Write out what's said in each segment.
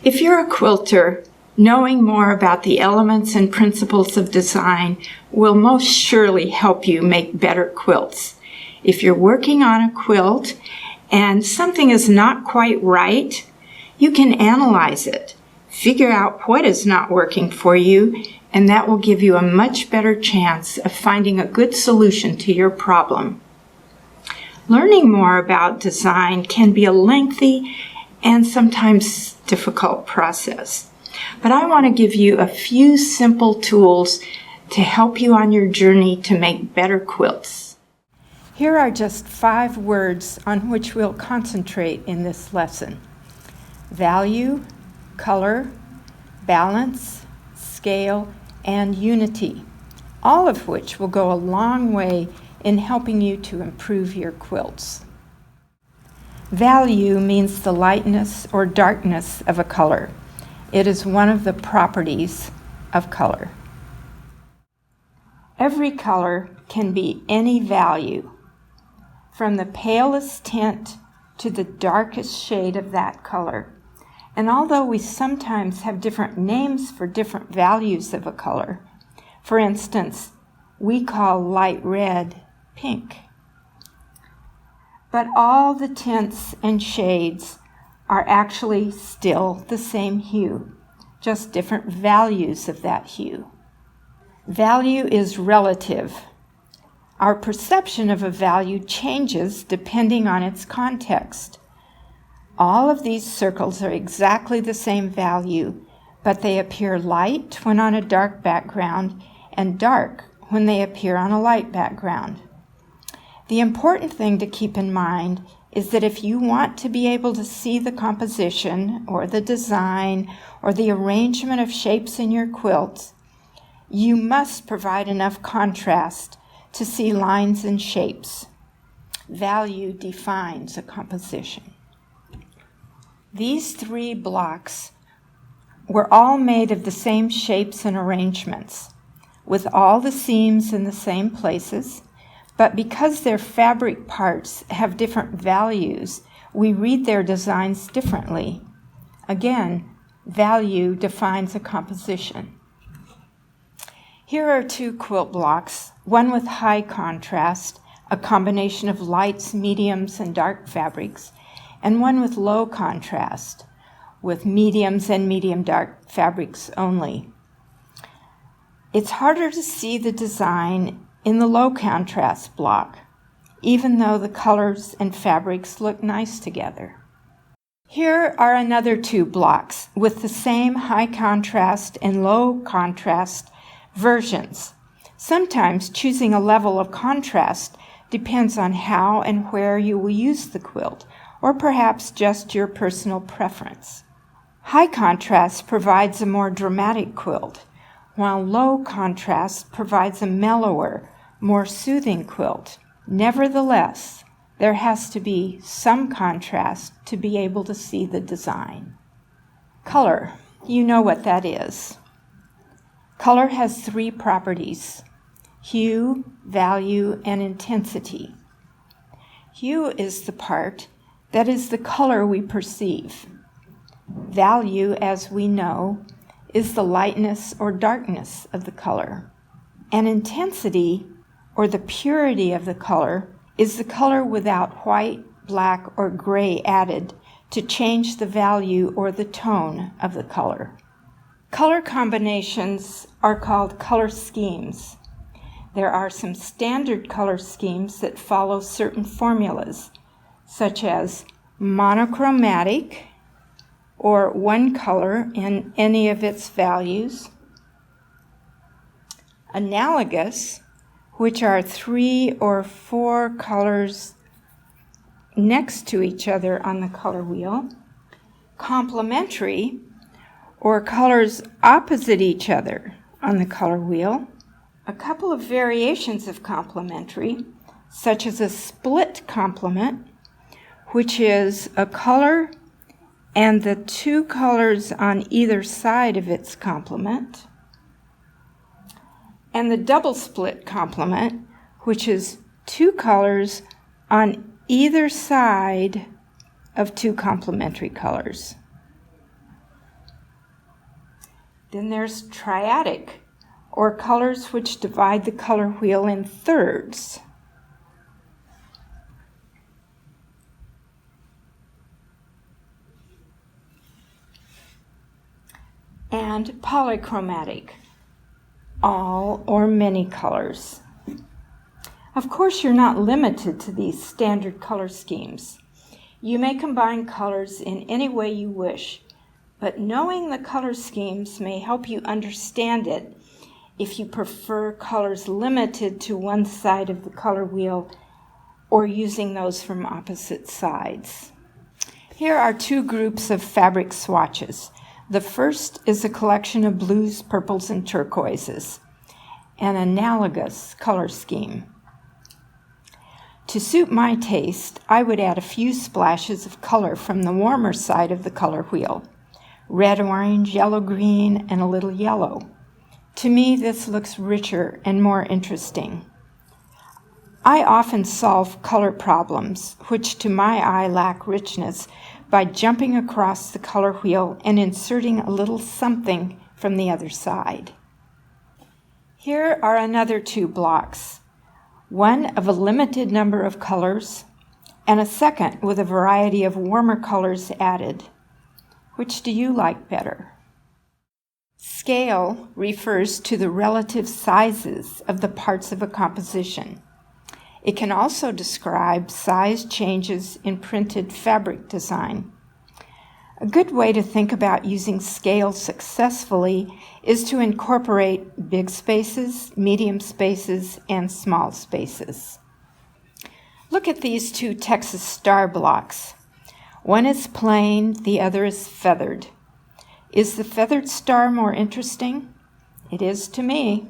If you're a quilter, knowing more about the elements and principles of design will most surely help you make better quilts. If you're working on a quilt and something is not quite right, you can analyze it, figure out what is not working for you, and that will give you a much better chance of finding a good solution to your problem. Learning more about design can be a lengthy and sometimes difficult process, but I want to give you a few simple tools to help you on your journey to make better quilts. Here are just 5 words on which we'll concentrate in this lesson: value, color, balance, scale, and unity, all of which will go a long way in helping you to improve your quilts. Value means the lightness or darkness of a color. It is one of the properties of color. Every color can be any value, from the palest tint to the darkest shade of that color. And although we sometimes have different names for different values of a color, for instance, we call light red pink, but all the tints and shades are actually still the same hue, just different values of that hue. Value is relative. Our perception of a value changes depending on its context. All of these circles are exactly the same value, but they appear light when on a dark background and dark when they appear on a light background. The important thing to keep in mind is that if you want to be able to see the composition or the design or the arrangement of shapes in your quilts, you must provide enough contrast to see lines and shapes. Value defines a composition. These 3 blocks were all made of the same shapes and arrangements, with all the seams in the same places, but because their fabric parts have different values, we read their designs differently. Again, value defines a composition. Here are 2 quilt blocks, one with high contrast, a combination of lights, mediums, and dark fabrics, and one with low contrast, with mediums and medium dark fabrics only. It's harder to see the design in the low contrast block, even though the colors and fabrics look nice together. Here are another 2 blocks with the same high contrast and low contrast versions. Sometimes choosing a level of contrast depends on how and where you will use the quilt, or perhaps just your personal preference. High contrast provides a more dramatic quilt, while low contrast provides a mellower, more soothing quilt. Nevertheless, there has to be some contrast to be able to see the design. Color, you know what that is. Color has 3 properties: hue, value, and intensity. Hue is the part that is the color we perceive. Value, as we know, is the lightness or darkness of the color. And intensity, or the purity of the color, is the color without white, black, or gray added to change the value or the tone of the color. Color combinations are called color schemes. There are some standard color schemes that follow certain formulas, such as monochromatic, or one color in any of its values; analogous, which are 3 or 4 colors next to each other on the color wheel; complementary, or colors opposite each other on the color wheel; a couple of variations of complementary, such as a split complement, which is a color and the 2 colors on either side of its complement; and the double split complement, which is 2 colors on either side of 2 complementary colors. Then there's triadic, or colors which divide the color wheel in thirds. And polychromatic, all or many colors. Of course, you're not limited to these standard color schemes. You may combine colors in any way you wish, but knowing the color schemes may help you understand it if you prefer colors limited to one side of the color wheel or using those from opposite sides. Here are two groups of fabric swatches. The first is a collection of blues, purples, and turquoises, an analogous color scheme. To suit my taste, I would add a few splashes of color from the warmer side of the color wheel. Red, orange, yellow, green, and a little yellow. To me, this looks richer and more interesting. I often solve color problems, which to my eye lack richness, by jumping across the color wheel and inserting a little something from the other side. Here are another two blocks, one of a limited number of colors, and a second with a variety of warmer colors added. Which do you like better? Scale refers to the relative sizes of the parts of a composition. It can also describe size changes in printed fabric design. A good way to think about using scale successfully is to incorporate big spaces, medium spaces, and small spaces. Look at these two Texas star blocks. One is plain, the other is feathered. Is the feathered star more interesting? It is to me.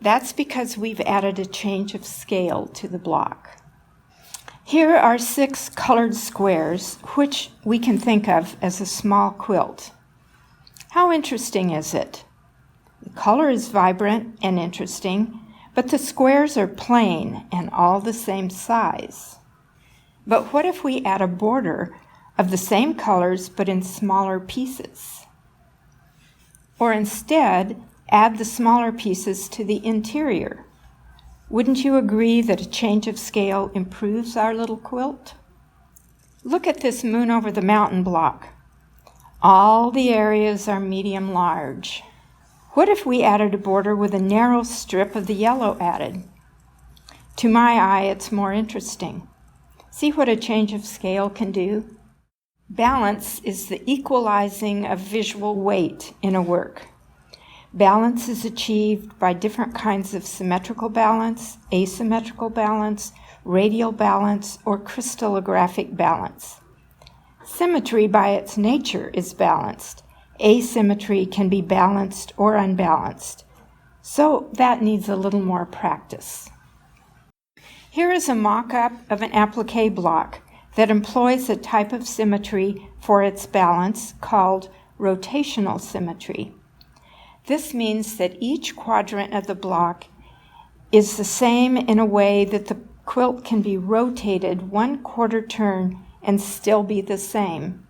That's because we've added a change of scale to the block. Here are 6 colored squares, which we can think of as a small quilt. How interesting is it? The color is vibrant and interesting, but the squares are plain and all the same size. But what if we add a border of the same colors but in smaller pieces? Or instead, add the smaller pieces to the interior. Wouldn't you agree that a change of scale improves our little quilt? Look at this moon over the mountain block. All the areas are medium large. What if we added a border with a narrow strip of the yellow added? To my eye, it's more interesting. See what a change of scale can do? Balance is the equalizing of visual weight in a work. Balance is achieved by different kinds of symmetrical balance, asymmetrical balance, radial balance, or crystallographic balance. Symmetry by its nature is balanced. Asymmetry can be balanced or unbalanced. So that needs a little more practice. Here is a mock-up of an applique block that employs a type of symmetry for its balance called rotational symmetry. This means that each quadrant of the block is the same in a way that the quilt can be rotated 1/4 turn and still be the same.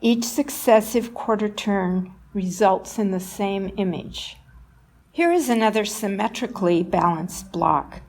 Each successive quarter turn results in the same image. Here is another symmetrically balanced block,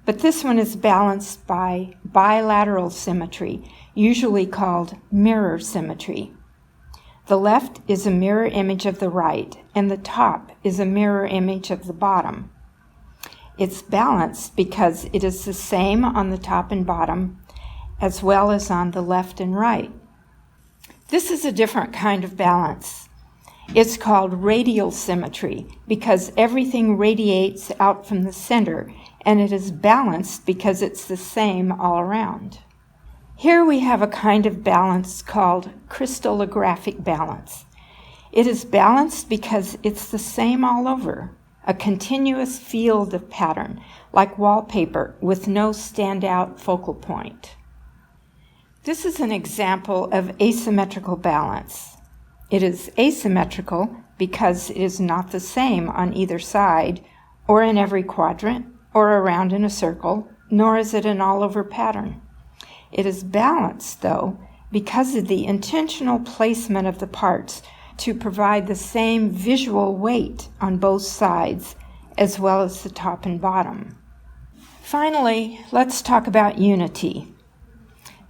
but this one is balanced by bilateral symmetry, usually called mirror symmetry. The left is a mirror image of the right, and the top is a mirror image of the bottom. It's balanced because it is the same on the top and bottom, as well as on the left and right. This is a different kind of balance. It's called radial symmetry because everything radiates out from the center, and it is balanced because it's the same all around. Here we have a kind of balance called crystallographic balance. It is balanced because it's the same all over, a continuous field of pattern, like wallpaper with no standout focal point. This is an example of asymmetrical balance. It is asymmetrical because it is not the same on either side, or in every quadrant, or around in a circle, nor is it an all-over pattern. It is balanced, though, because of the intentional placement of the parts to provide the same visual weight on both sides, as well as the top and bottom. Finally, let's talk about unity.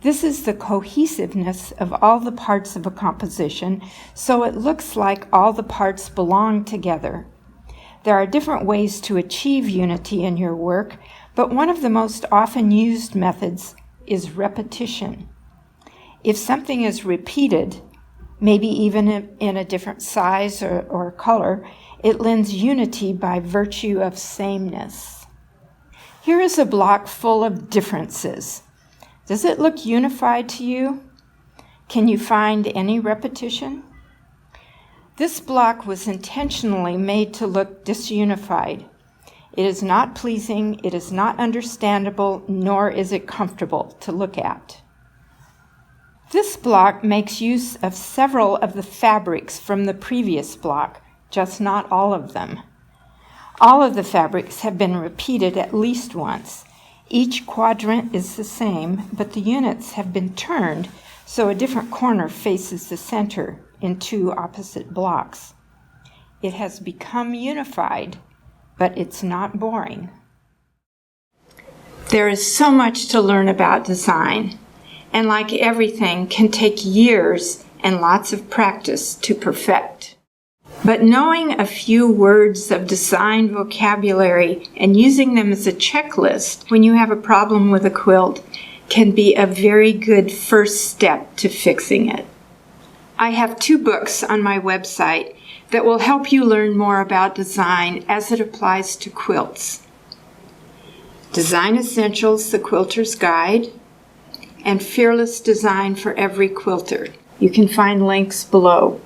This is the cohesiveness of all the parts of a composition, so it looks like all the parts belong together. There are different ways to achieve unity in your work, but one of the most often used methods is repetition. If something is repeated, maybe even in a different size or color, it lends unity by virtue of sameness. Here is a block full of differences. Does it look unified to you? Can you find any repetition? This block was intentionally made to look disunified. It is not pleasing, it is not understandable, nor is it comfortable to look at. This block makes use of several of the fabrics from the previous block, just not all of them. All of the fabrics have been repeated at least once. Each quadrant is the same, but the units have been turned so a different corner faces the center in two opposite blocks. It has become unified, but it's not boring. There is so much to learn about design, and like everything, can take years and lots of practice to perfect. But knowing a few words of design vocabulary and using them as a checklist when you have a problem with a quilt can be a very good first step to fixing it. I have 2 books on my website that will help you learn more about design as it applies to quilts. Design Essentials, the Quilter's Guide, and Fearless Design for Every Quilter. You can find links below.